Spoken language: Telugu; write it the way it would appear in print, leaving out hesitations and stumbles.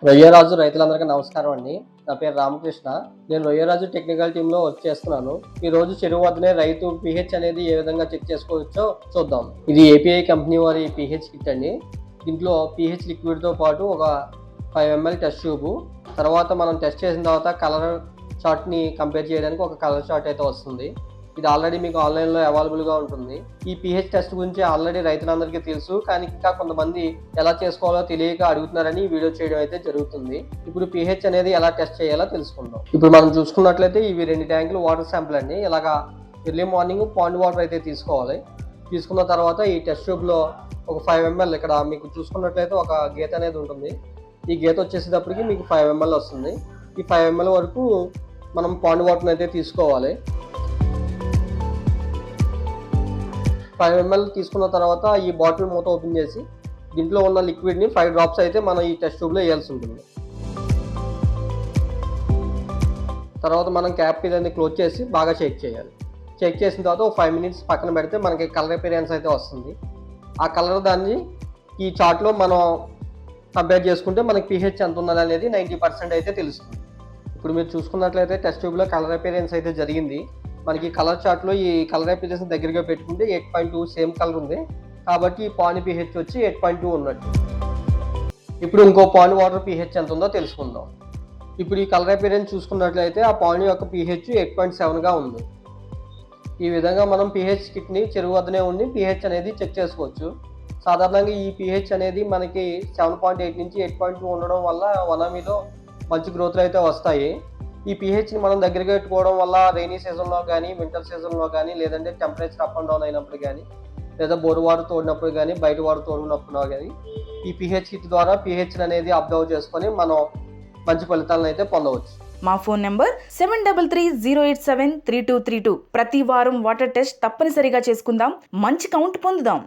రొయ్యరాజు రైతులందరికీ నమస్కారం అండి. నా పేరు రామకృష్ణ. నేను రొయ్యరాజు టెక్నికల్ టీంలో వర్క్ చేస్తున్నాను. ఈ రోజు చెరువు వద్దనే రైతు pH అనేది ఏ విధంగా చెక్ చేసుకోవచ్చో చూద్దాం. ఇది ఏపీఐ కంపెనీ వారి pH కిట్ అండి. దీంట్లో pH లిక్విడ్తో పాటు ఒక 5 ml టెస్ట్ ట్యూబ్, తర్వాత మనం టెస్ట్ చేసిన తర్వాత కలర్ చార్ట్ని కంపేర్ చేయడానికి ఒక కలర్ చార్ట్ అయితే వస్తుంది. ఇది ఆల్రెడీ మీకు ఆన్లైన్లో అవైలబుల్గా ఉంటుంది. ఈ pH టెస్ట్ గురించి ఆల్రెడీ రైతులందరికీ తెలుసు, కానీ ఇంకా కొంతమంది ఎలా చేసుకోవాలో తెలియక అడుగుతున్నారని ఈ వీడియో చేయడం అయితే జరుగుతుంది. ఇప్పుడు pH అనేది ఎలా టెస్ట్ చేయాలో తెలుసుకుందాం. ఇప్పుడు మనం చూసుకున్నట్లయితే ఇవి 2 ట్యాంకులు వాటర్ శాంపుల్ అండి. ఇలాగా ఎర్లీ మార్నింగ్ పాండ్ వాటర్ అయితే తీసుకోవాలి. తీసుకున్న తర్వాత ఈ టెస్ట్ ట్యూబ్లో ఒక 5 ml, ఇక్కడ మీకు చూసుకున్నట్లయితే ఒక గీత అనేది ఉంటుంది. ఈ గీత వచ్చేసేటప్పటికి మీకు 5 ml వస్తుంది. ఈ 5 ml వరకు మనం పాండ్ వాటర్ని అయితే తీసుకోవాలి. 5 ml తీసుకున్న తర్వాత ఈ బాటిల్ మూత ఓపెన్ చేసి దీంట్లో ఉన్న లిక్విడ్ని 5 డ్రాప్స్ అయితే మనం ఈ టెస్ట్ ట్యూబ్లో వేయాల్సి ఉంటుంది. తర్వాత మనం క్యాప్ ఇదని క్లోజ్ చేసి బాగా చెక్ చేయాలి. చెక్ చేసిన తర్వాత ఒక 5 minutes పక్కన పెడితే మనకి కలర్ అపియరెన్స్ అయితే వస్తుంది. ఆ కలర్ దాన్ని ఈ చార్ట్లో మనం కంపేర్ చేసుకుంటే మనకి pH ఎంత ఉన్నది అనేది 90% అయితే తెలుస్తుంది. ఇప్పుడు మీరు చూసుకున్నట్లయితే టెస్ట్ ట్యూబ్లో కలర్ అపియరెన్స్ అయితే జరిగింది. మనకి కలర్ చార్ట్లో ఈ కలర్ అపియరెన్స్ దగ్గరగా పెట్టుకుంటే 8.2 సేమ్ కలర్ ఉంది. కాబట్టి ఈ పాండ్ pH వచ్చి 8.2 ఉన్నట్టు. ఇప్పుడు ఇంకో పాండ్ వాటర్ pH ఎంత ఉందో తెలుసుకుందాం. ఇప్పుడు ఈ కలర్ అపియరెన్స్ చూసుకున్నట్లయితే ఆ పాండ్ యొక్క pH 8.7గా ఉంది. ఈ విధంగా మనం pH కిట్ని చెరువు వద్దనే ఉండి pH అనేది చెక్ చేసుకోవచ్చు. సాధారణంగా ఈ pH అనేది మనకి 7.8 నుంచి 8.2 ఉండడం వల్ల వనామీలో మంచి గ్రోత్లు అయితే వస్తాయి. ఈ pHని మనం దగ్గరగా పెట్టుకోవడం వల్ల రైనీ సీజన్లో కానీ, వింటర్ సీజన్లో కానీ, లేదంటే టెంపరేచర్ అప్ అండ్ డౌన్ అయినప్పుడు కానీ, లేదా బోరు వాటర్ తోడినప్పుడు కానీ, బయట వాటర్ తోడినప్పుడు కానీ ఈ pH కిట్ ద్వారా pH అనేది అబ్జర్వ్ చేసుకొని మనం మంచి ఫలితాలను అయితే పొందవచ్చు. మా ఫోన్ నెంబర్ 7330873232. ప్రతి వారం వాటర్ టెస్ట్ తప్పనిసరిగా చేసుకుందాం, మంచి కౌంట్ పొందుదాం.